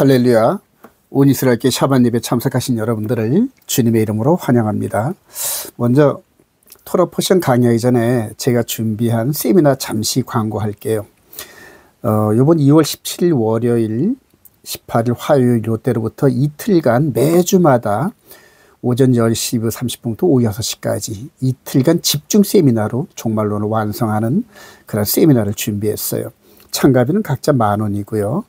할렐루야. 온 이스라엘교회 샤bat 예배 참석하신 여러분들을 주님의 이름으로 환영합니다. 먼저 토라 포션 강의하기 전에 제가 준비한 세미나 잠시 광고할게요. 이번 2월 17일 월요일, 18일 화요일 이때로부터 이틀간 매주마다 오전 10시 30분부터 오후 6시까지 이틀간 집중 세미나로 종말론을 완성하는 그런 세미나를 준비했어요. 참가비는 각자 10,000원이고요.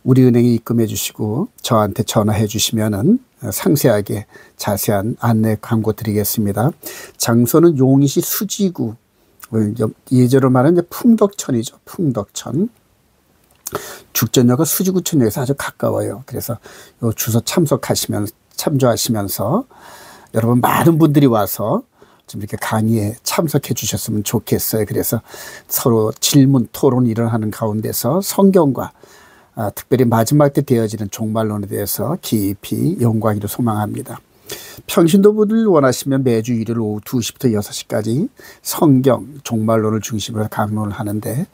우리은행에 입금해 주시고 저한테 전화해 주시면은 상세하게 자세한 안내 광고 드리겠습니다. 장소는 용인시 수지구, 예제로 말하는 풍덕천이죠. 풍덕천. 죽전역은 수지구천역에서 아주 가까워요. 그래서 요 주소 참조하시면서 여러분 많은 분들이 와서 좀 이렇게 강의에 참석해 주셨으면 좋겠어요. 그래서 서로 질문, 토론 일어나는 가운데서 성경과 특별히 마지막 때 되어지는 종말론에 대해서 깊이 연구하기를 소망합니다. 평신도분들 원하시면 매주 일요일 오후 2시부터 6시까지 성경, 종말론을 중심으로 강론을 하는데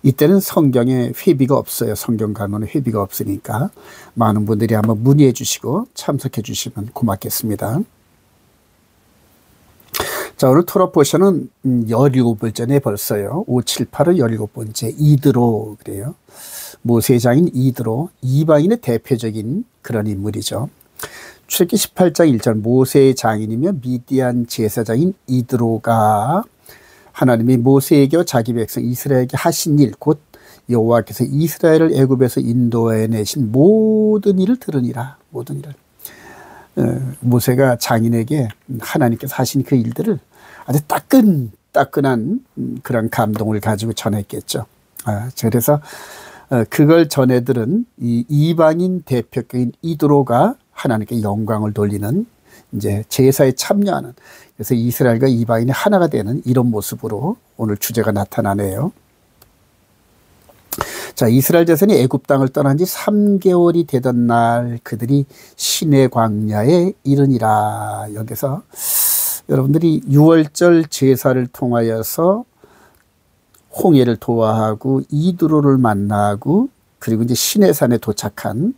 이때는 성경에 회비가 없어요. 성경 강론에 회비가 없으니까 많은 분들이 한번 문의해 주시고 참석해 주시면 고맙겠습니다. 자, 오늘 토라 포션은 17번째네 벌써요. 5, 7, 8은 17번째. 이드로 그래요. 모세의 장인 이드로, 이방인의 대표적인 그런 인물이죠. 출애굽기 18장 1절 모세의 장인이며 미디안 제사장인 이드로가 하나님이 모세에게 자기 백성 이스라엘에게 하신 일, 곧 여호와께서 이스라엘을 애굽에서 인도해내신 모든 일을 들으니라. 모든 일을. 모세가 장인에게 하나님께서 하신 그 일들을 아주 따끈한 그런 감동을 가지고 전했겠죠. 그래서 그걸 전해 들은 이 이방인 대표격인 이드로가 하나님께 영광을 돌리는 이제 제사에 참여하는, 그래서 이스라엘과 이방인이 하나가 되는 이런 모습으로 오늘 주제가 나타나네요. 자, 이스라엘 자손이 애굽 땅을 떠난 지 3개월이 되던 날 그들이 시내 광야에 이르니라. 여기서 여러분들이 유월절 제사를 통하여서 홍해를 도하하고 이드로를 만나고 그리고 이제 시내산에 도착한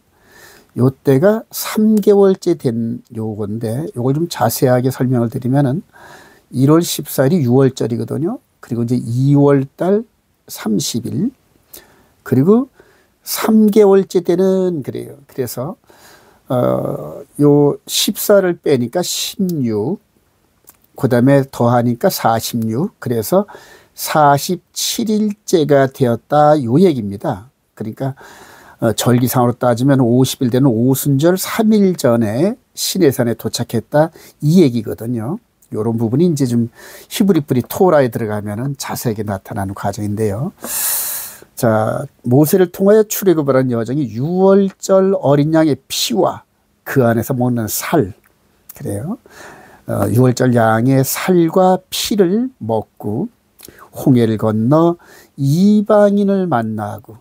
요때가 3개월째 된 요건데 요걸 좀 자세하게 설명을 드리면은 1월 14일이 유월절이거든요. 그리고 이제 2월달 30일 그리고 3개월째 되는 그래요. 그래서 요 14를 빼니까 16, 그 다음에 더하니까 46, 그래서 47일째가 되었다 요 얘기입니다. 그러니까 절기상으로 따지면 50일 되는 오순절 3일 전에 시내산에 도착했다 이 얘기거든요. 요런 부분이 이제 좀 히브리 토라에 들어가면은 자세하게 나타나는 과정인데요. 자, 모세를 통하여 출애굽을 한 여정이 유월절 어린 양의 피와 그 안에서 먹는 살, 그래요. 유월절 양의 살과 피를 먹고 홍해를 건너 이방인을 만나고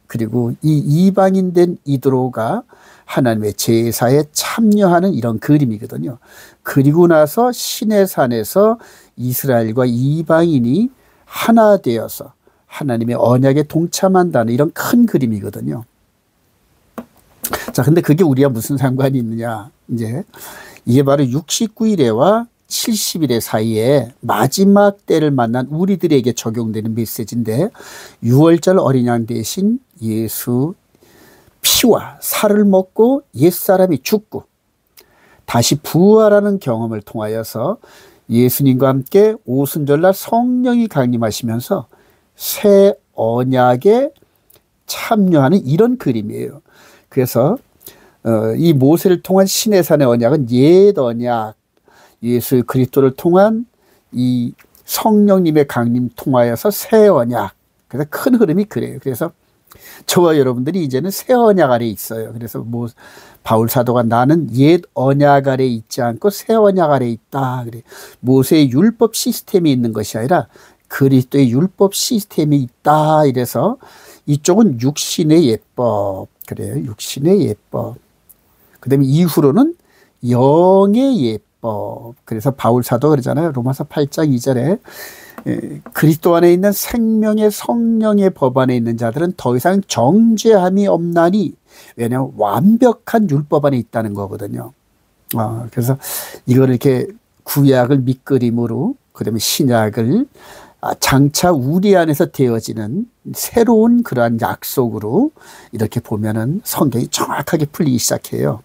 그리고 이 이방인 된 이드로가 하나님의 제사에 참여하는 이런 그림이거든요. 그리고 나서 시내산에서 이스라엘과 이방인이 하나 되어서 하나님의 언약에 동참한다는 이런 큰 그림이거든요. 자, 근데 그게 우리와 무슨 상관이 있느냐. 이제 이게 바로 69일에와 70일의 사이에 마지막 때를 만난 우리들에게 적용되는 메시지인데 유월절 어린 양 대신 예수 피와 살을 먹고 옛사람이 죽고 다시 부활하는 경험을 통하여서 예수님과 함께 오순절날 성령이 강림하시면서 새 언약에 참여하는 이런 그림이에요. 그래서 이 모세를 통한 시내산의 언약은 옛 언약, 예수 그리스도를 통한 이 성령님의 강림 통하여서 새 언약. 그래서 큰 흐름이 그래요. 그래서 저와 여러분들이 이제는 새 언약 아래 있어요. 그래서 바울 사도가 나는 옛 언약 아래 있지 않고 새 언약 아래 있다. 그래. 모세의 율법 시스템이 있는 것이 아니라 그리스도의 율법 시스템이 있다. 이래서 이쪽은 육신의 예법. 그래요. 육신의 예법. 그 다음에 이후로는 영의 예법. 그래서 바울 사도 그러잖아요. 로마서 8장 2절에 그리스도 안에 있는 생명의 성령의 법 안에 있는 자들은 더 이상 정죄함이 없나니, 왜냐하면 완벽한 율법 안에 있다는 거거든요. 그래서 이걸 이렇게 구약을 밑그림으로, 그다음에 신약을 장차 우리 안에서 되어지는 새로운 그러한 약속으로 이렇게 보면은 성경이 정확하게 풀리기 시작해요.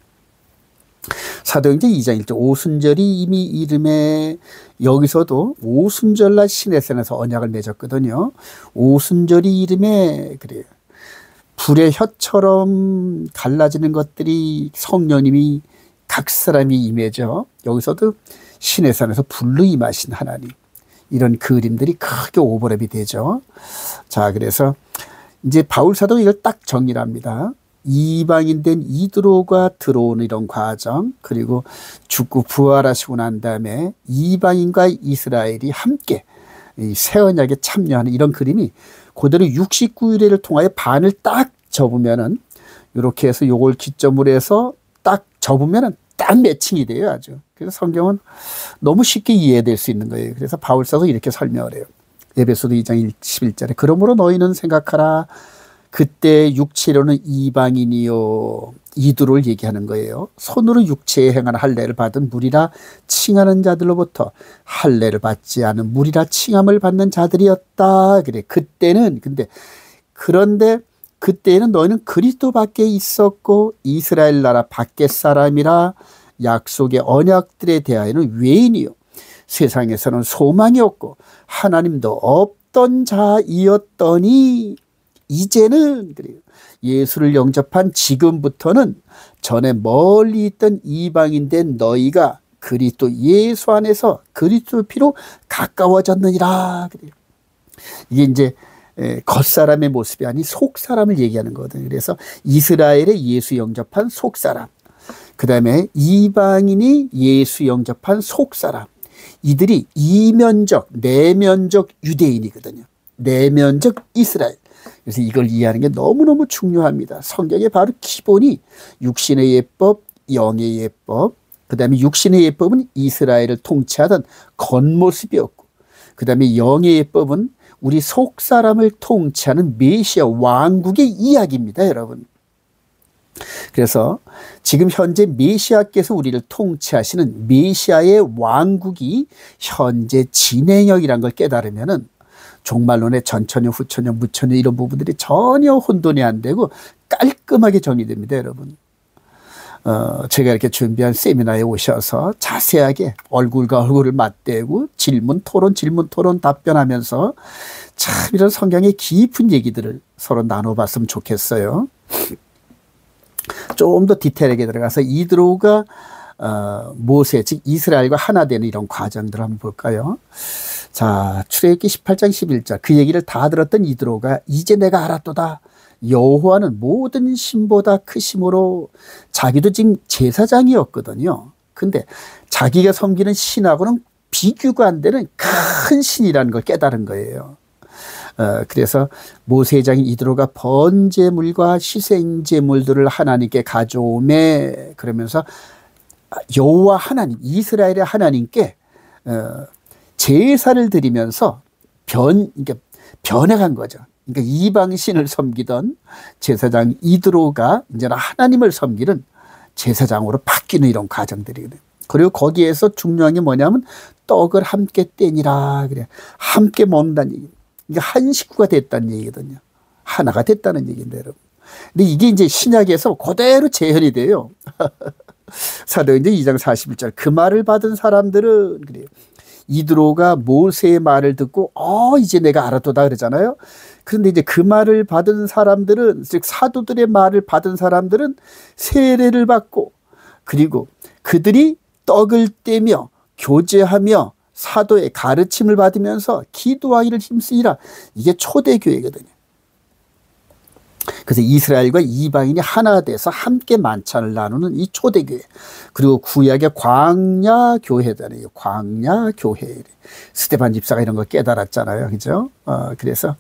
사도행전 2장 1절 오순절이 이미 이름에, 여기서도 오순절날 시내산에서 언약을 맺었거든요. 오순절이 이름에, 그래요. 불의 혀처럼 갈라지는 것들이 성령님이 각 사람이 임해져. 여기서도 시내산에서 불로 임하신 하나님, 이런 그림들이 크게 오버랩이 되죠. 자, 그래서 이제 바울 사도가 이걸 딱 정리를 합니다. 이방인 된 이드로가 들어오는 이런 과정, 그리고 죽고 부활하시고 난 다음에 이방인과 이스라엘이 함께 새 언약에 참여하는 이런 그림이 그대로 69일을 통하여 반을 딱 접으면은, 이렇게 해서 요걸 기점으로 해서 딱 접으면은 딱 매칭이 돼요, 아주. 그래서 성경은 너무 쉽게 이해될 수 있는 거예요. 그래서 바울사도 이렇게 설명을 해요. 에베소서 2장 11절에 그러므로 너희는 생각하라. 그때 육체로는 이방인이요, 이두를 얘기하는 거예요. 손으로 육체에 행한 할례를 받은 무리라 칭하는 자들로부터 할례를 받지 않은 무리라 칭함을 받는 자들이었다. 그래. 그런데 그때에는 너희는 그리스도 밖에 있었고 이스라엘 나라 밖의 사람이라 약속의 언약들에 대하여는 외인이요, 세상에서는 소망이 없고 하나님도 없던 자이었더니 이제는, 그래요, 예수를 영접한 지금부터는 전에 멀리 있던 이방인 된 너희가 그리스도 예수 안에서 그리스도 피로 가까워졌느니라. 그래요. 이게 이제 겉사람의 모습이 아닌 속사람을 얘기하는 거거든요. 그래서 이스라엘의 예수 영접한 속사람, 그 다음에 이방인이 예수 영접한 속사람, 이들이 이면적, 내면적 유대인이거든요. 내면적 이스라엘. 그래서 이걸 이해하는 게 너무너무 중요합니다. 성경의 바로 기본이 육신의 예법, 영의 예법, 그 다음에 육신의 예법은 이스라엘을 통치하던 겉모습이었고, 그 다음에 영의 예법은 우리 속사람을 통치하는 메시아 왕국의 이야기입니다, 여러분. 그래서 지금 현재 메시아께서 우리를 통치하시는 메시아의 왕국이 현재 진행형이라는 걸 깨달으면은 종말론의 전천년, 후천년, 무천년 이런 부분들이 전혀 혼돈이 안 되고 깔끔하게 정리됩니다, 여러분. 제가 이렇게 준비한 세미나에 오셔서 자세하게 얼굴과 얼굴을 맞대고 질문, 토론 답변하면서 참 이런 성경의 깊은 얘기들을 서로 나눠봤으면 좋겠어요. 좀 더 디테일하게 들어가서 이드로가 모세, 즉 이스라엘과 하나 되는 이런 과정들을 한번 볼까요? 자, 출애굽기 18장 11절 그 얘기를 다 들었던 이드로가 이제 내가 알았도다. 여호와는 모든 신보다 크심으로, 자기도 지금 제사장이었거든요. 근데 자기가 섬기는 신하고는 비교가 안 되는 큰 신이라는 걸 깨달은 거예요. 그래서 모세장인 이드로가 번제물과 희생제물들을 하나님께 가져오매, 그러면서 여호와 하나님, 이스라엘의 하나님께 제사를 드리면서 변해간 거죠. 그러니까 이방신을 섬기던 제사장 이드로가 이제는 하나님을 섬기는 제사장으로 바뀌는 이런 과정들이거든요. 그리고 거기에서 중요한 게 뭐냐면 떡을 함께 떼니라, 그래, 함께 먹는다는 얘기입니다. 그러니까 한 식구가 됐다는 얘기거든요. 하나가 됐다는 얘기인데, 여러분. 근데 이게 이제 신약에서 그대로 재현이 돼요. 사도행전 2장 41절 그 말을 받은 사람들은, 그래요, 이드로가 모세의 말을 듣고 이제 내가 알았도다 그러잖아요. 그런데 이제 그 말을 받은 사람들은, 즉 사도들의 말을 받은 사람들은 세례를 받고, 그리고 그들이 떡을 떼며 교제하며 사도의 가르침을 받으면서 기도하기를 힘쓰이라. 이게 초대교회거든요. 그래서 이스라엘과 이방인이 하나 돼서 함께 만찬을 나누는 이 초대교회. 그리고 구약의 광야교회잖아요. 광야교회. 스데반 집사가 이런 거 깨달았잖아요. 그죠? 그래서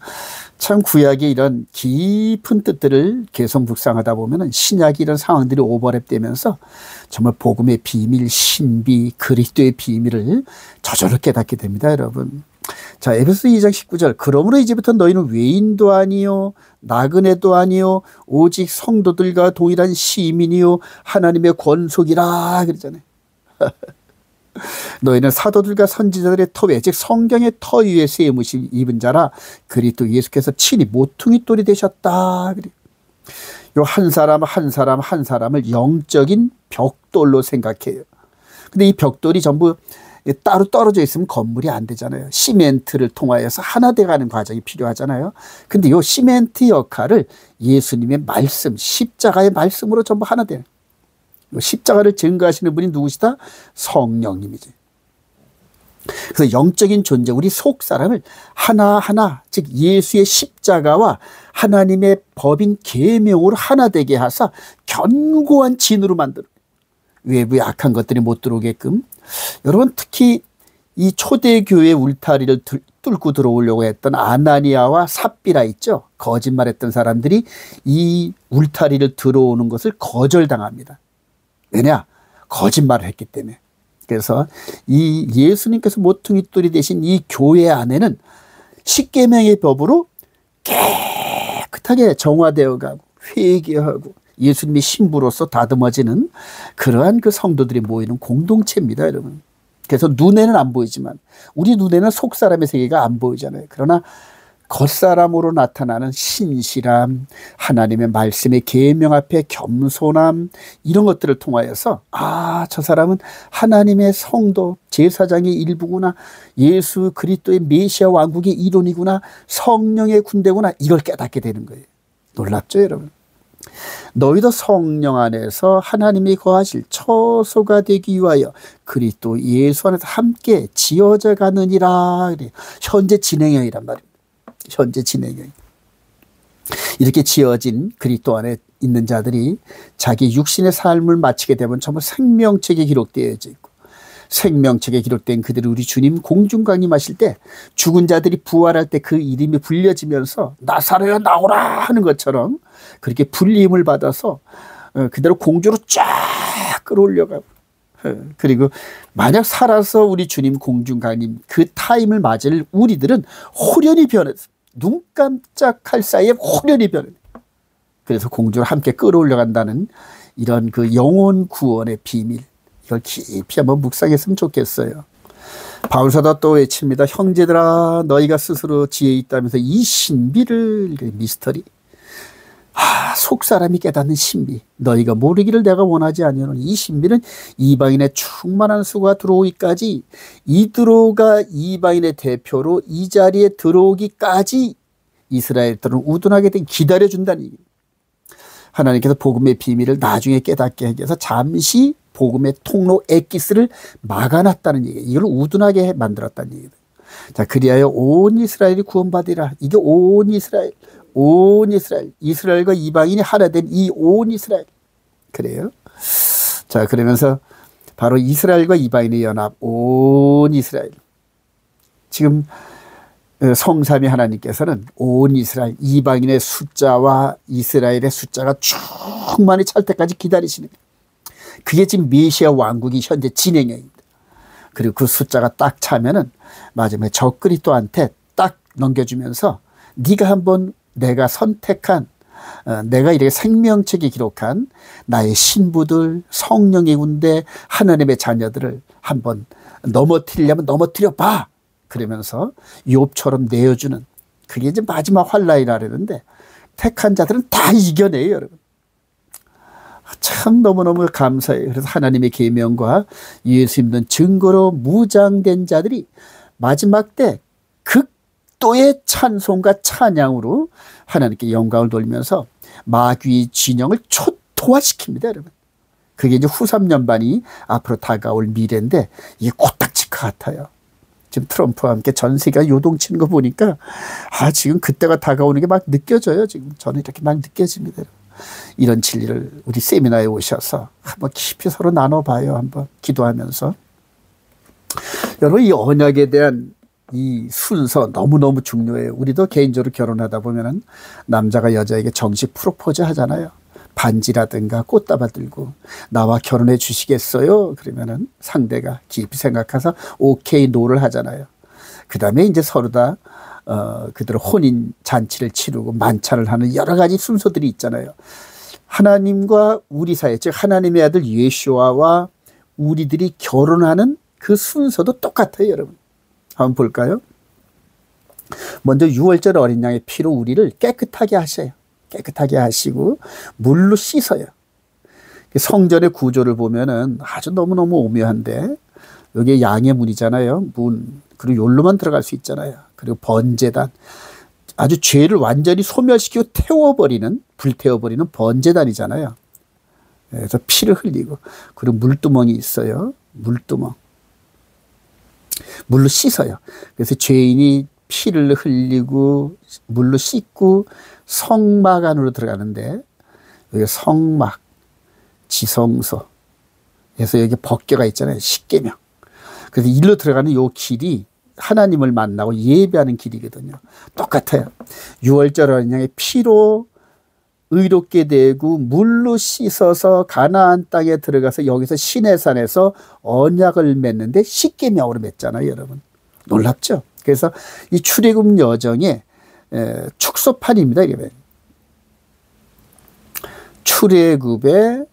참 구약의 이런 깊은 뜻들을 계속 묵상하다 보면은 신약의 이런 상황들이 오버랩 되면서 정말 복음의 비밀, 신비, 그리스도의 비밀을 저절로 깨닫게 됩니다, 여러분. 자, 에베소 2장 19절. 그러므로 이제부터 너희는 외인도 아니요 나그네도 아니요 오직 성도들과 동일한 시민이요 하나님의 권속이라 그러잖아요. 너희는 사도들과 선지자들의 터 위에 즉 성경의 터 위에 세우심 입은 자라 그리스도 예수께서 친히 모퉁이 돌이 되셨다. 요 한 사람 한 사람 한 사람을 영적인 벽돌로 생각해요. 근데 이 벽돌이 전부 따로 떨어져 있으면 건물이 안 되잖아요. 시멘트를 통하여서 하나 돼가는 과정이 필요하잖아요. 근데 이 시멘트 역할을 예수님의 말씀, 십자가의 말씀으로 전부 하나 돼요. 십자가를 증거하시는 분이 누구시다? 성령님이지. 그래서 영적인 존재, 우리 속 사람을 하나하나, 즉 예수의 십자가와 하나님의 법인 계명으로 하나 되게 하사 견고한 진으로 만들어. 외부에 악한 것들이 못 들어오게끔. 여러분, 특히 이 초대교회 울타리를 뚫고 들어오려고 했던 아나니아와 삽비라 있죠. 거짓말했던 사람들이 이 울타리를 들어오는 것을 거절당합니다. 왜냐? 거짓말을 했기 때문에. 그래서 이 예수님께서 모퉁이 돌이 되신 이 교회 안에는 십계명의 법으로 깨끗하게 정화되어 가고 회개하고 예수님의 신부로서 다듬어지는 그러한 그 성도들이 모이는 공동체입니다, 여러분. 그래서 눈에는 안 보이지만 우리 눈에는 속 사람의 세계가 안 보이잖아요. 그러나 겉사람으로 나타나는 신실함, 하나님의 말씀의 계명 앞에 겸손함, 이런 것들을 통하여서 아, 저 사람은 하나님의 성도, 제사장의 일부구나, 예수 그리스도의 메시아 왕국의 일원이구나, 성령의 군대구나, 이걸 깨닫게 되는 거예요. 놀랍죠, 여러분? 너희도 성령 안에서 하나님이 거하실 처소가 되기 위하여 그리스도 예수 안에서 함께 지어져 가느니라. 현재 진행형이란 말입니다. 현재 진행형. 이렇게 지어진 그리스도 안에 있는 자들이 자기 육신의 삶을 마치게 되면 전부 생명책에 기록되어 있고, 생명책에 기록된 그들이 우리 주님 공중 강림하실 때 죽은 자들이 부활할 때 그 이름이 불려지면서 나사로야 나오라 하는 것처럼 그렇게 불림을 받아서 그대로 공주로 쫙 끌어올려가고, 그리고 만약 살아서 우리 주님 공중 강림 그 타임을 맞을 우리들은 호련히 변해서 눈 깜짝할 사이에 호련히 변해. 그래서 공주를 함께 끌어올려간다는 이런 그 영혼 구원의 비밀, 이걸 깊이 한번 묵상했으면 좋겠어요. 바울사도 또 외칩니다. 형제들아, 너희가 스스로 지혜 있다면서 이 신비를, 미스터리, 속 사람이 깨닫는 신비, 너희가 모르기를 내가 원하지 아니하노니 이 신비는 이방인의 충만한 수가 들어오기까지, 이드로가 이방인의 대표로 이 자리에 들어오기까지 이스라엘들은 우둔하게 된 기다려준다는 얘기입니다. 하나님께서 복음의 비밀을 나중에 깨닫게 하기 위해서 잠시 복음의 통로 엑기스를 막아놨다는 얘기예요. 이걸 우둔하게 만들었다는 얘기예요. 자, 그리하여 온 이스라엘이 구원받으리라. 이게 온 이스라엘, 온 이스라엘, 이스라엘과 이방인이 하나 된 이 온 이스라엘. 그래요. 자, 그러면서 바로 이스라엘과 이방인의 연합, 온 이스라엘. 지금 성삼위 하나님께서는 온 이스라엘, 이방인의 숫자와 이스라엘의 숫자가 충만히 찰 때까지 기다리시는 거예요. 그게 지금 메시아 왕국이 현재 진행형입니다. 그리고 그 숫자가 딱 차면은 마지막에 저 그리스도한테 딱 넘겨주면서 네가 한번 내가 선택한, 내가 이렇게 생명책에 기록한 나의 신부들, 성령의 군대, 하나님의 자녀들을 한번 넘어뜨리려면 넘어뜨려 봐. 그러면서 욥처럼 내어주는, 그게 이제 마지막 환란이라 그러는데 택한 자들은 다 이겨내요, 여러분. 참 너무너무 감사해요. 그래서 하나님의 계명과 예수 믿는 증거로 무장된 자들이 마지막 때 극도의 찬송과 찬양으로 하나님께 영광을 돌리면서 마귀의 진영을 초토화시킵니다, 여러분. 그게 이제 후3년반이 앞으로 다가올 미래인데 이게 코딱지 같아요. 지금 트럼프와 함께 전 세계가 요동치는 거 보니까 지금 그때가 다가오는 게 막 느껴져요. 지금 저는 이렇게 막 느껴집니다. 이런 진리를 우리 세미나에 오셔서 한번 깊이 서로 나눠봐요. 한번 기도하면서. 여러분, 이 언약에 대한 이 순서 너무너무 중요해요. 우리도 개인적으로 결혼하다 보면은 남자가 여자에게 정식 프로포즈 하잖아요. 반지라든가 꽃다발 들고 나와 결혼해 주시겠어요? 그러면은 상대가 깊이 생각해서 오케이 노를 하잖아요. 그 다음에 이제 서로 다 그들 혼인 잔치를 치르고 만찬을 하는 여러 가지 순서들이 있잖아요. 하나님과 우리 사이, 즉 하나님의 아들 예수와와 우리들이 결혼하는 그 순서도 똑같아요, 여러분. 한번 볼까요? 먼저 유월절 어린 양의 피로 우리를 깨끗하게 하셔요. 깨끗하게 하시고 물로 씻어요. 성전의 구조를 보면은 아주 너무너무 오묘한데, 여기 양의 문이잖아요. 문. 그리고 여기로만 들어갈 수 있잖아요. 그리고 번제단. 아주 죄를 완전히 소멸시키고 태워버리는, 불태워버리는 번제단이잖아요. 그래서 피를 흘리고, 그리고 물두멍이 있어요. 물두멍. 물로 씻어요. 그래서 죄인이 피를 흘리고 물로 씻고 성막 안으로 들어가는데, 여기 성막, 지성소, 그래서 여기 법궤가 있잖아요. 십계명. 그래서 일로 들어가는 요 길이 하나님을 만나고 예배하는 길이거든요. 똑같아요. 유월절 어린 양의 피로 의롭게 되고 물로 씻어서 가나안 땅에 들어가서 여기서 시내산에서 언약을 맺는데 십계명으로 맺잖아요, 여러분. 놀랍죠? 그래서 이 출애굽 여정의 축소판입니다. 이게 출애굽의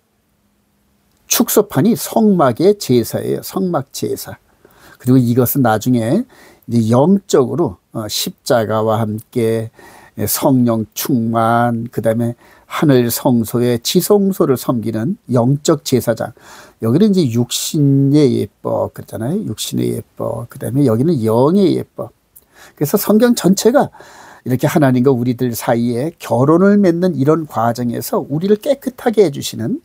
축소판이 성막의 제사예요. 성막 제사. 그리고 이것은 나중에 이제 영적으로 십자가와 함께 성령 충만, 그 다음에 하늘 성소의 지성소를 섬기는 영적 제사장. 여기는 이제 육신의 예법 그랬잖아요. 육신의 예법. 그 다음에 여기는 영의 예법. 그래서 성경 전체가 이렇게 하나님과 우리들 사이에 결혼을 맺는 이런 과정에서 우리를 깨끗하게 해주시는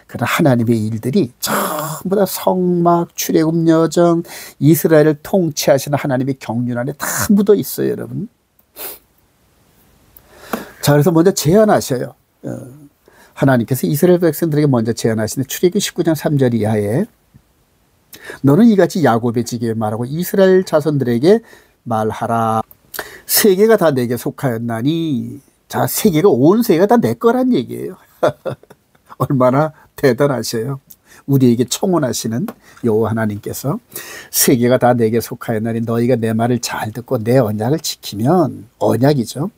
그런 하나님의 일들이 전부 다 성막, 출애굽 여정, 이스라엘을 통치하시는 하나님의 경륜 안에 다 묻어 있어요, 여러분. 자, 그래서 먼저 제안하셔요. 하나님께서 이스라엘 백성들에게 먼저 제안하시는 출애굽 19장 3절 이하에, 너는 이같이 야곱의 지게에 말하고 이스라엘 자손들에게 말하라. 세계가 다 내게 속하였나니. 자, 세계가, 온 세계가 다 내 거란 얘기예요. 얼마나 대단하셔요. 우리에게 청혼하시는 여호와 하나님께서 세계가 다 내게 속하였나니 너희가 내 말을 잘 듣고 내 언약을 지키면, 언약이죠.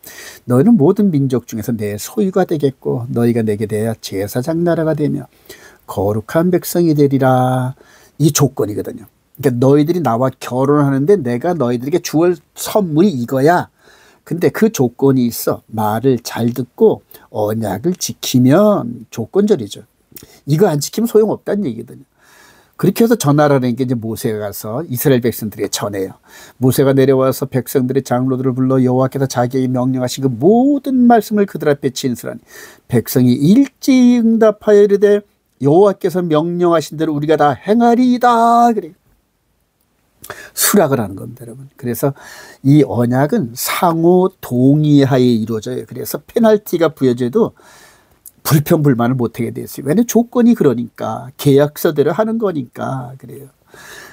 너희는 모든 민족 중에서 내 소유가 되겠고 너희가 내게 대하여 제사장 나라가 되며 거룩한 백성이 되리라. 이 조건이거든요. 그러니까 너희들이 나와 결혼하는데 내가 너희들에게 주을 선물이 이거야. 근데 그 조건이 있어. 말을 잘 듣고 언약을 지키면. 조건절이죠. 이거 안 지키면 소용없다는 얘기거든요. 그렇게 해서 전하라는 게 이제 모세가 가서 이스라엘 백성들에게 전해요. 모세가 내려와서 백성들의 장로들을 불러 여호와께서 자기에게 명령하신 그 모든 말씀을 그들 앞에 진술하니 백성이 일찍 응답하여 이르되 여호와께서 명령하신 대로 우리가 다 행하리이다. 그래요. 수락을 하는 겁니다, 여러분. 그래서 이 언약은 상호 동의하에 이루어져요. 그래서 페널티가 부여져도 불평불만을 못하게 돼 있어요. 왜냐하면 조건이 그러니까, 계약서대로 하는 거니까 그래요.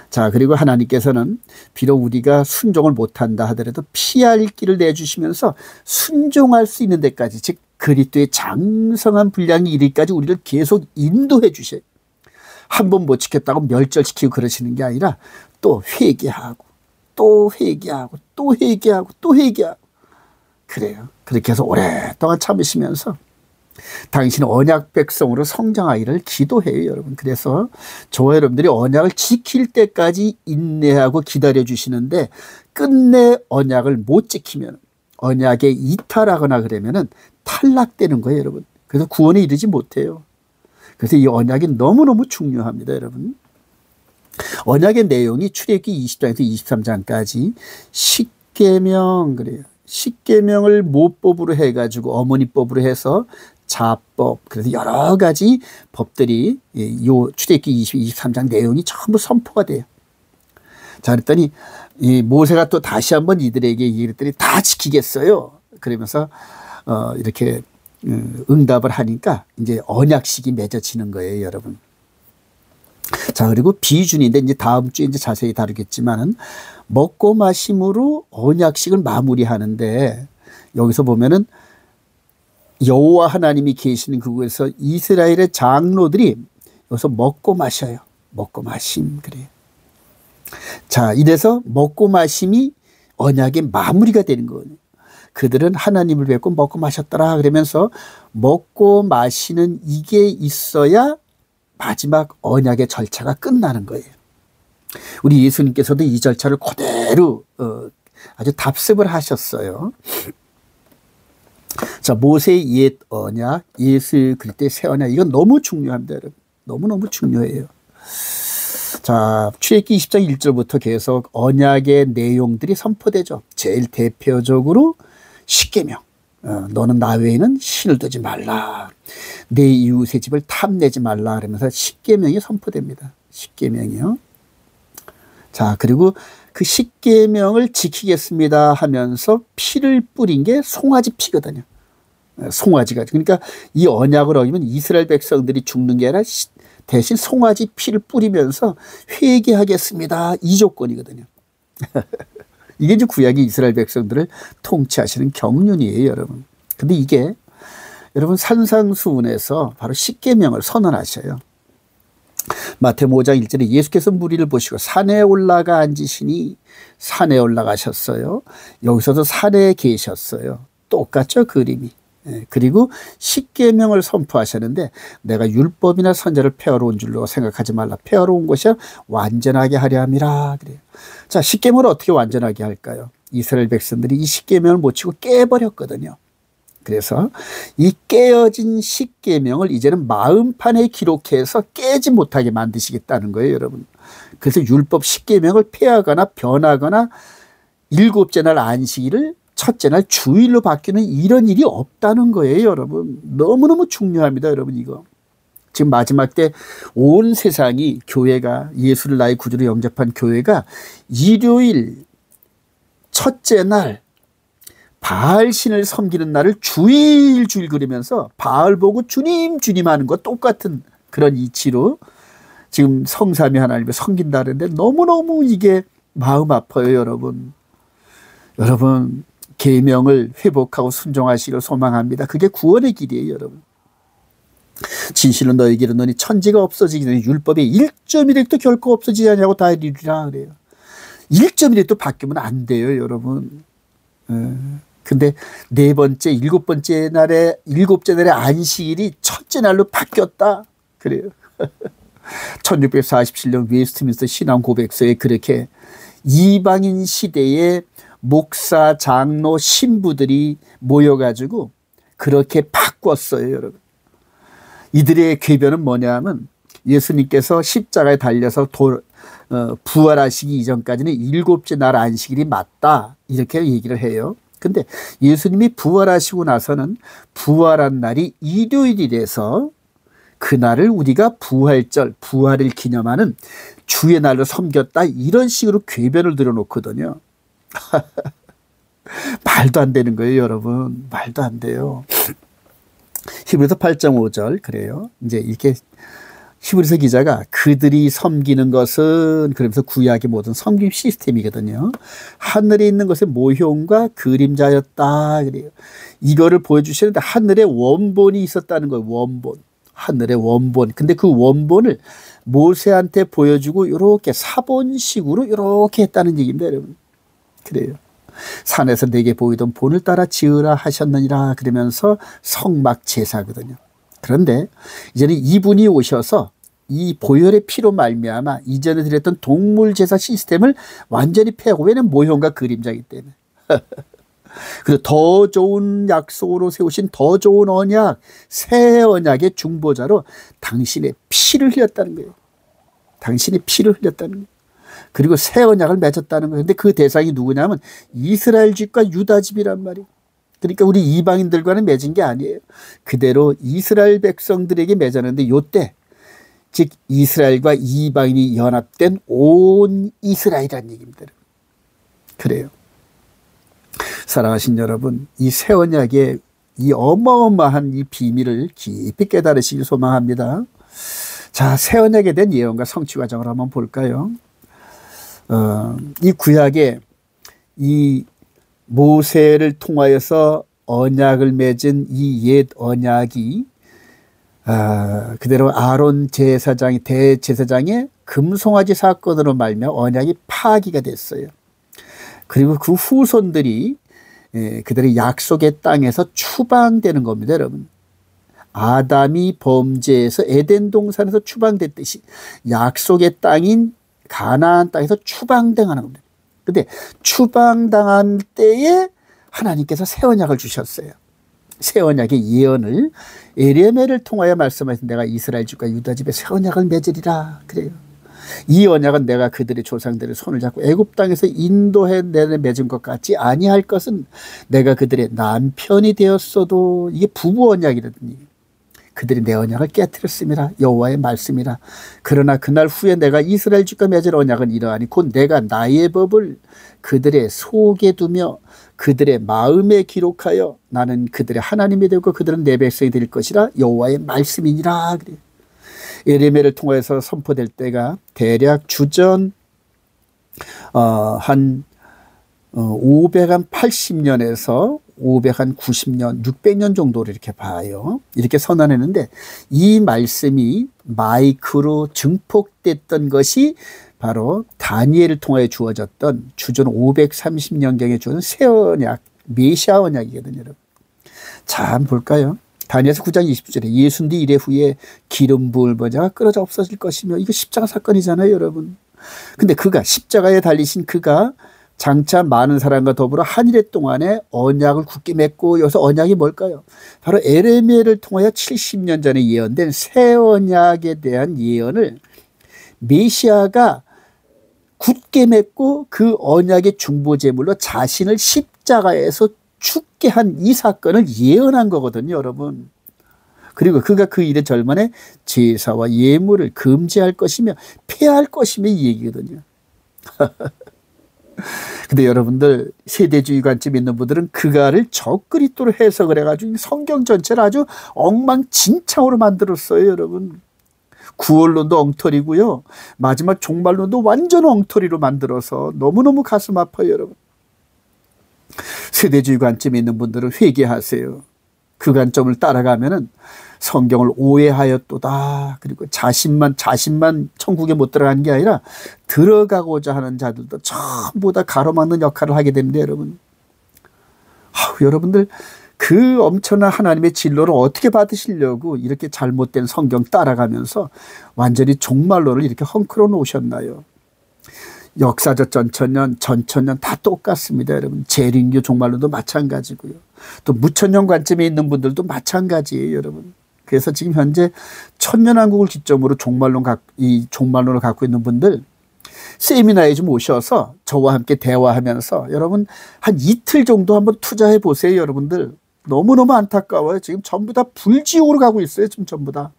자, 그리고 하나님께서는 비록 우리가 순종을 못한다 하더라도 피할 길을 내주시면서 순종할 수 있는 데까지, 즉 그리스도의 장성한 분량이 이르기까지 우리를 계속 인도해 주셔요. 한 번 못 지켰다고 멸절시키고 그러시는 게 아니라 또 회개하고 또 회개하고 또 회개하고 또 회개하고 그래요. 그렇게 해서 오랫동안 참으시면서 당신은 언약 백성으로 성장하기를 기도해요, 여러분. 그래서 저와 여러분들이 언약을 지킬 때까지 인내하고 기다려 주시는데, 끝내 언약을 못 지키면, 언약에 이탈하거나 그러면은 탈락되는 거예요, 여러분. 그래서 구원에 이르지 못해요. 그래서 이 언약이 너무너무 중요합니다, 여러분. 언약의 내용이 출애굽기 20장에서 23장까지 십계명, 그래요. 십계명을 모법으로 해가지고 어머니법으로 해서 자법, 그래서 여러 가지 법들이 요 출애굽기 23장 내용이 전부 선포가 돼요. 자, 그랬더니 이 모세가 또 다시 한번 이들에게 얘기했더니 다 지키겠어요. 그러면서 이렇게 응답을 하니까 이제 언약식이 맺어지는 거예요, 여러분. 자, 그리고 비준인데 이제 다음 주에 이제 자세히 다루겠지만은 먹고 마심으로 언약식을 마무리하는데, 여기서 보면은 여호와 하나님이 계시는 그곳에서 이스라엘의 장로들이 여기서 먹고 마셔요. 먹고 마심, 그래요. 자, 이래서 먹고 마심이 언약의 마무리가 되는 거거든요. 그들은 하나님을 뵙고 먹고 마셨더라 그러면서 먹고 마시는 이게 있어야 마지막 언약의 절차가 끝나는 거예요. 우리 예수님께서도 이 절차를 그대로 아주 답습을 하셨어요. 자, 모세의 옛 언약, 예수 그리스도의 새 언약, 이건 너무 중요합니다, 여러분. 너무너무 중요해요. 자, 출애굽기 20장 1절부터 계속 언약의 내용들이 선포되죠. 제일 대표적으로 십계명. 너는 나 외에는 신을 두지 말라. 내 이웃의 집을 탐내지 말라. 그러면서 십계명이 선포됩니다. 십계명이요. 자, 그리고 그 십계명을 지키겠습니다 하면서 피를 뿌린 게 송아지 피거든요. 송아지가. 그러니까 이 언약을 어기면 이스라엘 백성들이 죽는 게 아니라 대신 송아지 피를 뿌리면서 회개하겠습니다. 이 조건이거든요. 이게 이제 구약의 이스라엘 백성들을 통치하시는 경륜이에요, 여러분. 근데 이게 여러분 산상수훈에서 바로 십계명을 선언하셔요. 마태복음 5장 1절에 예수께서 무리를 보시고 산에 올라가 앉으시니 산에 올라가셨어요. 여기서도 산에 계셨어요. 똑같죠, 그림이. 그리고 십계명을 선포하셨는데 내가 율법이나 선지자를 폐하러 온 줄로 생각하지 말라. 폐하러 온 것이 완전하게 하려 함이라 그래요. 자, 십계명을 어떻게 완전하게 할까요? 이스라엘 백성들이 이 십계명을 못 지고 깨버렸거든요. 그래서 이 깨어진 십계명을 이제는 마음판에 기록해서 깨지 못하게 만드시겠다는 거예요, 여러분. 그래서 율법 십계명을 폐하거나 변하거나 일곱째 날 안식일을 첫째 날 주일로 바뀌는 이런 일이 없다는 거예요, 여러분. 너무너무 중요합니다, 여러분. 이거 지금 마지막 때 온 세상이 교회가 예수를 나의 구주로 영접한 교회가 일요일 첫째 날 바알 신을 섬기는 날을 주일 그리면서 바알 보고 주님 하는 거 똑같은 그런 이치로 지금 성삼위 하나님을 섬긴다는데 너무너무 이게 마음 아파요, 여러분. 여러분, 계명을 회복하고 순종하시기를 소망합니다. 그게 구원의 길이에요, 여러분. 진실로 너에게 이르노니 천지가 없어지기 전에 율법의 1.1획도 결코 없어지지 않냐고 다 이르리라 그래요. 1.1획도 바뀌면 안 돼요, 여러분. 근데 일곱째 날에 안식일이 첫째 날로 바뀌었다 그래요. 1647년 웨스트민스터 신앙 고백서에 그렇게 이방인 시대에 목사, 장로, 신부들이 모여가지고 그렇게 바꿨어요, 여러분. 이들의 궤변은 뭐냐면 예수님께서 십자가에 달려서 부활하시기 이전까지는 일곱째 날 안식일이 맞다 이렇게 얘기를 해요. 근데 예수님이 부활하시고 나서는 부활한 날이 일요일이라서 그날을 우리가 부활절, 부활을 기념하는 주의 날로 섬겼다 이런 식으로 궤변을 들어놓거든요. 말도 안 되는 거예요, 여러분. 말도 안 돼요. 히브리서 8.5절 그래요. 이제 이렇게 히브리서 기자가 그들이 섬기는 것은 그러면서 구약의 모든 섬김 시스템이거든요. 하늘에 있는 것의 모형과 그림자였다 그래요. 이거를 보여주시는데 하늘에 원본이 있었다는 거예요. 원본. 하늘의 원본. 근데 그 원본을 모세한테 보여주고 이렇게 사본식으로 이렇게 했다는 얘기입니다, 여러분. 그래요. 산에서 내게 보이던 본을 따라 지으라 하셨느니라 그러면서 성막 제사거든요. 그런데 이제는 이분이 오셔서 이 보혈의 피로 말미암아 이전에 드렸던 동물 제사 시스템을 완전히 폐하고, 왜냐면 모형과 그림자이기 때문에. 그리고 더 좋은 약속으로 세우신 더 좋은 언약, 새 언약의 중보자로 당신의 피를 흘렸다는 거예요. 당신의 피를 흘렸다는 거예요. 그리고 새 언약을 맺었다는 거예요. 근데 그 대상이 누구냐면 이스라엘 집과 유다 집이란 말이에요. 그러니까 우리 이방인들과는 맺은 게 아니에요. 그대로 이스라엘 백성들에게 맺었는데 요때 즉 이스라엘과 이방인이 연합된 온 이스라엘이라는 얘기입니다. 그래요. 사랑하신 여러분, 이 새 언약의 이 어마어마한 이 비밀을 깊이 깨달으시길 소망합니다. 자, 새 언약에 대한 예언과 성취 과정을 한번 볼까요? 이 구약에 이 모세를 통하여서 언약을 맺은 이 옛 언약이 그대로 아론 제사장이 대제사장의 금송아지 사건으로 말미암아 언약이 파기가 됐어요. 그리고 그 후손들이 그들의 약속의 땅에서 추방되는 겁니다, 여러분. 아담이 범죄해서 에덴 동산에서 추방됐듯이 약속의 땅인 가나안 땅에서 추방당하는 겁니다. 근데 추방당한 때에 하나님께서 새 언약을 주셨어요. 새 언약의 예언을 에레미야를 통하여 말씀하신 내가 이스라엘 집과 유다 집에 새 언약을 맺으리라 그래요. 이 언약은 내가 그들의 조상들의 손을 잡고 애굽 땅에서 인도해 내내 맺은 것 같지 아니할 것은 내가 그들의 남편이 되었어도 이게 부부 언약이거든요. 그들이 내 언약을 깨뜨렸음이라 여호와의 말씀이라. 그러나 그날 후에 내가 이스라엘 집과 맺을 언약은 이러하니 곧 내가 나의 법을 그들의 속에 두며 그들의 마음에 기록하여 나는 그들의 하나님이 되고 그들은 내 백성이 될 것이라 여호와의 말씀이니라. 그래요. 에레미야를 통해서 선포될 때가 대략 주전 한 580년에서 590년, 600년 정도를 이렇게 봐요. 이렇게 선언했는데 이 말씀이 마이크로 증폭됐던 것이 바로 다니엘을 통해 주어졌던 주전 530년경에 주어진 새 언약, 메시아 언약이거든요. 여러분. 자, 한번 볼까요? 다니엘서 9장 20절에 예순뒤 이래 후에 기름 부을 보좌가 끊어져 없어질 것이며, 이거 십자가 사건이잖아요, 여러분. 근데 그가 십자가에 달리신 그가 장차 많은 사람과 더불어 한일의 동안에 언약을 굳게 맺고, 여기서 언약이 뭘까요? 바로 에레미야를 통하여 70년 전에 예언된 새 언약에 대한 예언을 메시아가 굳게 맺고 그 언약의 중보제물로 자신을 십자가에서 죽게 한 이 사건을 예언한 거거든요, 여러분. 그리고 그가 그 일의 절반에 제사와 예물을 금지할 것이며 폐할 것이며 이 얘기거든요. 근데 여러분들 세대주의 관점 있는 분들은 그가를 적그리스도로 해석을 해가지고 성경 전체를 아주 엉망진창으로 만들었어요, 여러분. 구원론도 엉터리고요. 마지막 종말론도 완전 엉터리로 만들어서 너무너무 가슴 아파요, 여러분. 세대주의 관점에 있는 분들은 회개하세요. 그 관점을 따라가면은 성경을 오해하였도다. 그리고 자신만 천국에 못 들어가는 게 아니라 들어가고자 하는 자들도 전부 다 가로막는 역할을 하게 됩니다, 여러분. 여러분들 그 엄청난 하나님의 진로를 어떻게 받으시려고 이렇게 잘못된 성경 따라가면서 완전히 종말론을 이렇게 헝클어 놓으셨나요? 역사적 전천년 다 똑같습니다, 여러분. 재림교 종말론도 마찬가지고요. 또 무천년 관점에 있는 분들도 마찬가지예요, 여러분. 그래서 지금 현재 천년왕국을 기점으로 이 종말론을 갖고 있는 분들 세미나에 좀 오셔서 저와 함께 대화하면서 여러분 한 이틀 정도 한번 투자해 보세요, 여러분들. 너무너무 안타까워요. 지금 전부 다 불지옥으로 가고 있어요. 지금 전부 다.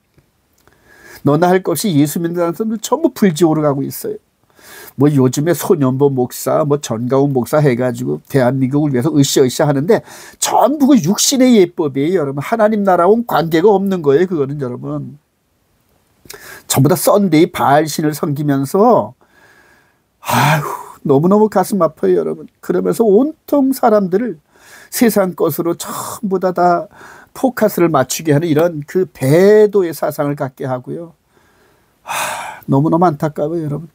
너나 할 것 없이 예수 믿는 사람들 전부 불지옥으로 가고 있어요. 뭐 요즘에 손연보 목사, 뭐 전가훈 목사 해가지고 대한민국을 위해서 으쌰으쌰 하는데 전부 그 육신의 예법이에요, 여러분. 하나님 나라하고는 관계가 없는 거예요, 그거는, 여러분. 전부 다 썬데이 바알신을 섬기면서 아휴, 너무너무 가슴 아파요, 여러분. 그러면서 온통 사람들을 세상 것으로 전부 다 포커스를 맞추게 하는 이런 그 배도의 사상을 갖게 하고요. 너무너무 안타까워요, 여러분.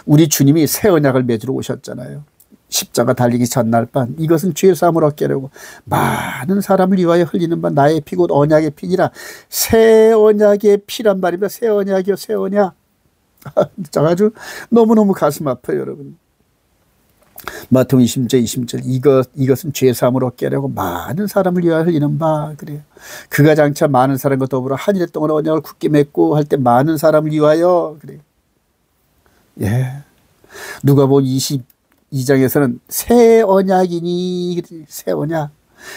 우리 주님이 새 언약을 맺으러 오셨잖아요. 십자가 달리기 전날 밤 이것은 죄 사함을 얻게 하려고 많은 사람을 위하여 흘리는 바 나의 피 곧 언약의 피니라. 새 언약의 피란 말입니다. 새 언약이요, 새 언약. 아주 너무너무 가슴 아파요, 여러분. 마태복음 20절 이것은 죄 사함을 얻게 하려고 많은 사람을 위하여 흘리는 바 그래요. 그가 장차 많은 사람과 더불어 한일의 동안 언약을 굳게 맺고 할 때 많은 사람을 위하여 그래요. 예. 누가복음 22장에서는 새 언약이니 새 언약.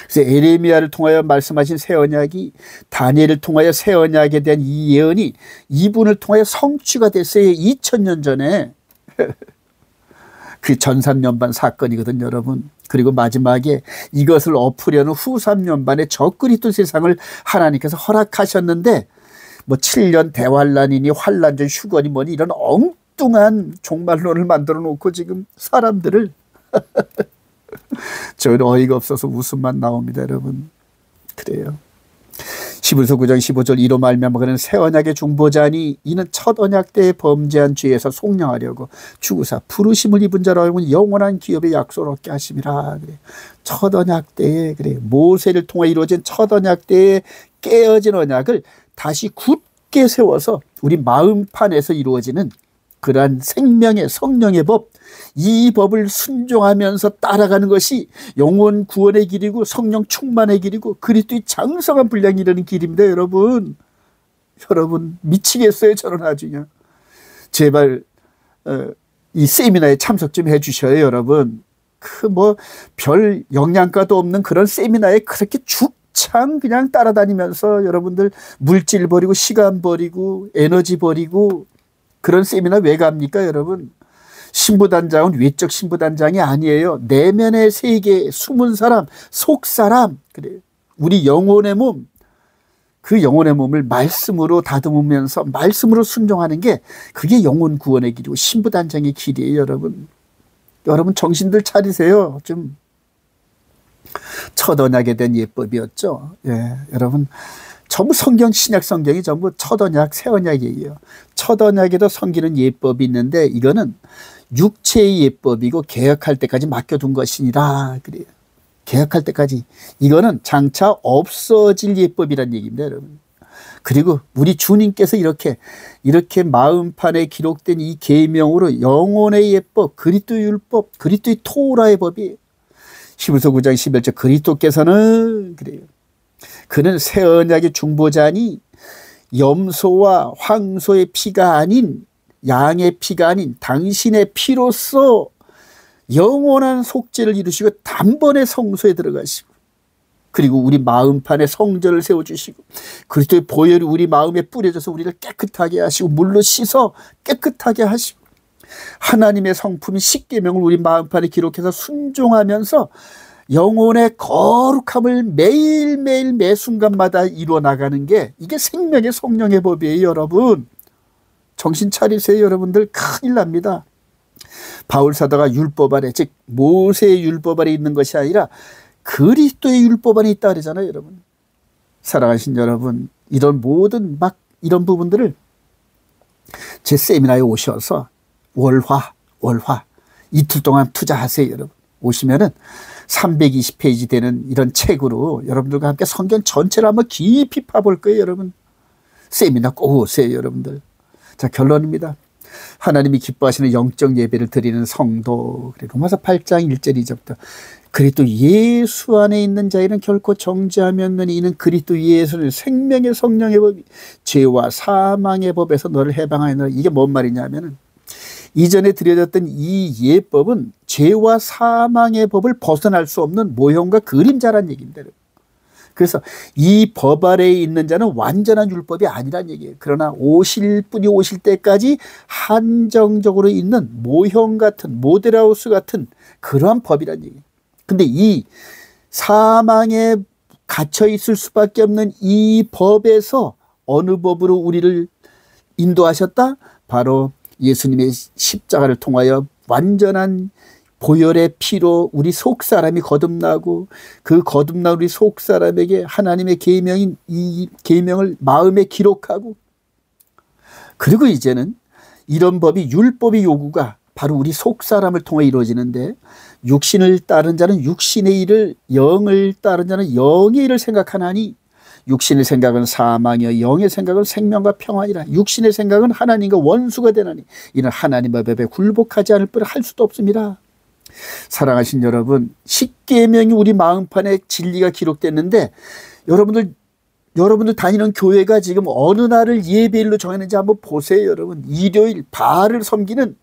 그래서 에레미야를 통하여 말씀하신 새 언약이 다니엘을 통하여 새 언약에 대한 이 예언이 이분을 통하여 성취가 됐어요. 2000년 전에. 그 전삼년반 사건이거든요, 여러분. 그리고 마지막에 이것을 엎으려는 후삼년반의 적그리스도 세상을 하나님께서 허락하셨는데 뭐 7년 대환란이니 환란전 휴거니 뭐니 이런 엉뚱한 종말론을 만들어 놓고 지금 사람들을 저는 어이가 없어서 웃음만 나옵니다, 여러분. 그래요. 히브리서 9장 15절 이로 말미암아 그는 새 언약의 중보자니 이는 첫 언약 때에 범죄한 죄에서 속량하려고 죽으사 부르심을 입은 자로 하여금 영원한 기업의 약속을 얻게 하심이라. 그래. 첫 언약 때에 그래 모세를 통해 이루어진 첫 언약 때에 깨어진 언약을 다시 굳게 세워서 우리 마음판에서 이루어지는 그러한 생명의 성령의 법, 이 법을 순종하면서 따라가는 것이 영혼 구원의 길이고 성령 충만의 길이고 그리스도의 장성한 분량이 이르는 길입니다. 여러분 미치겠어요. 저는 아주요. 제발 이 세미나에 참석 좀 해주셔요. 여러분 그 뭐 별 영양가도 없는 그런 세미나에 그렇게 죽창 그냥 따라다니면서 여러분들 물질 버리고 시간 버리고 에너지 버리고 그런 세미나 왜 갑니까 여러분? 신부단장은 외적 신부단장이 아니에요. 내면의 세계, 숨은 사람, 속 사람, 그래요. 우리 영혼의 몸, 그 영혼의 몸을 말씀으로 다듬으면서 말씀으로 순종하는 게 그게 영혼 구원의 길이고 신부단장의 길이에요. 여러분 정신들 차리세요. 좀 첫 언약에 대한 예법이었죠. 예, 여러분 전부 성경, 신약 성경이 전부 첫 언약, 새 언약이에요. 첫 언약에도 섬기는 예법이 있는데 이거는 육체의 예법이고 개혁할 때까지 맡겨둔 것이니라 그래요. 개혁할 때까지. 이거는 장차 없어질 예법이란 얘기입니다, 여러분. 그리고 우리 주님께서 이렇게 마음판에 기록된 이 계명으로 영혼의 예법, 그리스도의 율법, 그리스도의 토라의 법이 히브리서 9장 11절 그리스도께서는 그래요. 그는 새 언약의 중보자니 염소와 황소의 피가 아닌 양의 피가 아닌 당신의 피로써 영원한 속죄를 이루시고 단번에 성소에 들어가시고 그리고 우리 마음판에 성전을 세워주시고 그리스도의 보혈이 우리 마음에 뿌려져서 우리를 깨끗하게 하시고 물로 씻어 깨끗하게 하시고 하나님의 성품인 십계명을 우리 마음판에 기록해서 순종하면서 영혼의 거룩함을 매일매일 매 순간마다 이루어 나가는 게 이게 생명의 성령의 법이에요. 여러분 정신 차리세요. 여러분들 큰일 납니다. 바울 사도가 율법 아래 즉 모세의 율법 아래 있는 것이 아니라 그리스도의 율법 안에 있다 그러잖아요. 여러분 사랑하신 여러분 이런 모든 이런 부분들을 제 세미나에 오셔서 월화 이틀 동안 투자하세요. 여러분 오시면은 320페이지 되는 이런 책으로 여러분들과 함께 성경 전체를 한번 깊이 파볼 거예요. 여러분 세미나 꼭 오세요. 여러분들. 자 결론입니다. 하나님이 기뻐하시는 영적 예배를 드리는 성도 로마서 8장 1절 2절부터 그리스도 예수 안에 있는 자에는 결코 정죄함이 없느니 이는 그리스도 예수는 생명의 성령의 법이 죄와 사망의 법에서 너를 해방하였노라. 이게 뭔 말이냐면은 이전에 드려졌던 이 예법은 죄와 사망의 법을 벗어날 수 없는 모형과 그림자란 얘기입니다. 그래서 이 법 아래에 있는 자는 완전한 율법이 아니란 얘기예요. 그러나 오실 분이 오실 때까지 한정적으로 있는 모형 같은 모델하우스 같은 그러한 법이란 얘기예요. 근데 이 사망에 갇혀 있을 수밖에 없는 이 법에서 어느 법으로 우리를 인도하셨다? 바로 예수님의 십자가를 통하여 완전한 보혈의 피로 우리 속사람이 거듭나고 그 거듭난 우리 속사람에게 하나님의 계명인 이 계명을 마음에 기록하고 그리고 이제는 이런 법이 율법의 요구가 바로 우리 속사람을 통해 이루어지는데 육신을 따른 자는 육신의 일을 영을 따른 자는 영의 일을 생각하나니 육신의 생각은 사망이요 영의 생각은 생명과 평안이라. 육신의 생각은 하나님과 원수가 되나니 이는 하나님의 법에 굴복하지 않을 뿐 할 수도 없습니다. 사랑하신 여러분 십계명이 우리 마음판에 진리가 기록됐는데 여러분들 다니는 교회가 지금 어느 날을 예배일로 정했는지 한번 보세요. 여러분 일요일 바알을 섬기는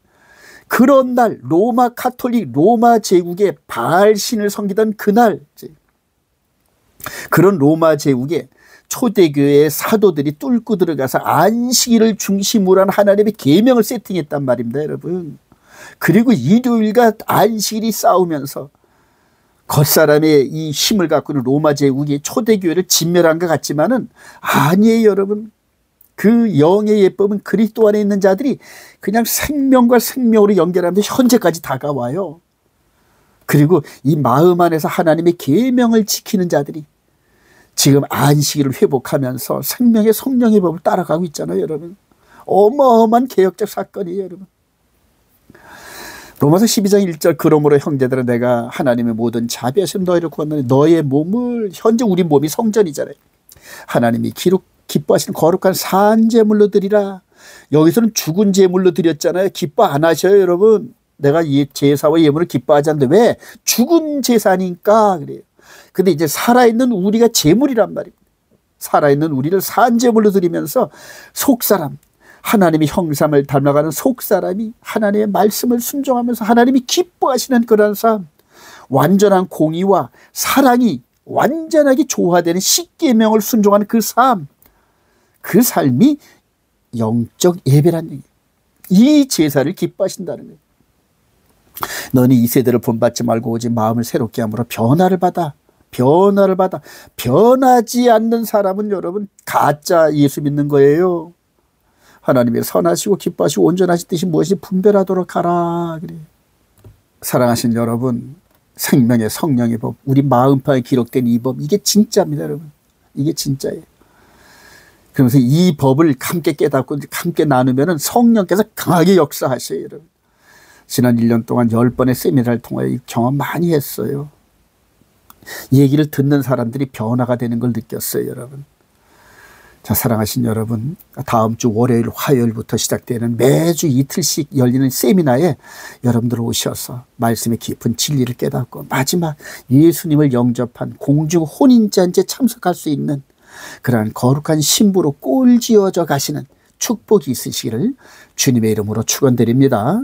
그런 날 로마 카톨릭 로마 제국의 바알신을 섬기던 그날 그런 로마 제국에 초대교회의 사도들이 뚫고 들어가서 안식일을 중심으로 한 하나님의 계명을 세팅했단 말입니다. 여러분 그리고 일요일과 안식일이 싸우면서 겉사람의 이 힘을 갖고 있는 로마 제국이 초대교회를 진멸한 것 같지만은 아니에요. 여러분 그 영의 예법은 그리스도 안에 있는 자들이 그냥 생명과 생명으로 연결하면서 현재까지 다가와요. 그리고 이 마음 안에서 하나님의 계명을 지키는 자들이 지금 안식일을 회복하면서 생명의 성령의 법을 따라가고 있잖아요, 여러분. 어마어마한 개혁적 사건이에요, 여러분. 로마서 12장 1절 그러므로 형제들아 내가 하나님의 모든 자비하심 너희를 구하노니 너의 몸을 현재 우리 몸이 성전이잖아요. 하나님이 기뻐하시는 거룩한 산제물로 드리라. 여기서는 죽은 제물로 드렸잖아요. 기뻐 안 하셔요, 여러분. 내가 제사와 예물을 기뻐하지 않는데 왜? 죽은 제사니까 그래요. 근데 이제 살아있는 우리가 제물이란 말입니다. 살아있는 우리를 산제물로 드리면서 속사람, 하나님의 형상을 닮아가는 속사람이 하나님의 말씀을 순종하면서 하나님이 기뻐하시는 그런 삶, 완전한 공의와 사랑이 완전하게 조화되는 십계명을 순종하는 그 삶, 그 삶이 영적 예배란 얘기예요. 이 제사를 기뻐하신다는 거예요. 너는 이 세대를 본받지 말고 오직 마음을 새롭게 함으로 변화를 받아. 변하지 않는 사람은 여러분 가짜 예수 믿는 거예요. 하나님의 선하시고 기뻐하시고 온전하신 뜻이 무엇인지 분별하도록 하라. 그래요. 사랑하신 여러분, 생명의 성령의 법, 우리 마음판에 기록된 이 법, 이게 진짜입니다, 여러분. 이게 진짜예요. 그러면서 이 법을 함께 깨닫고 함께 나누면 성령께서 강하게 역사하셔요, 여러분. 지난 1년 동안 10번의 세미나를 통하여 이 경험 많이 했어요. 얘기를 듣는 사람들이 변화가 되는 걸 느꼈어요, 여러분. 자, 사랑하신 여러분, 다음 주 월요일, 화요일부터 시작되는 매주 이틀씩 열리는 세미나에 여러분들 오셔서 말씀의 깊은 진리를 깨닫고 마지막 예수님을 영접한 공중 혼인잔치에 참석할 수 있는 그러한 거룩한 신부로 꼴지어져 가시는 축복이 있으시기를 주님의 이름으로 축원드립니다.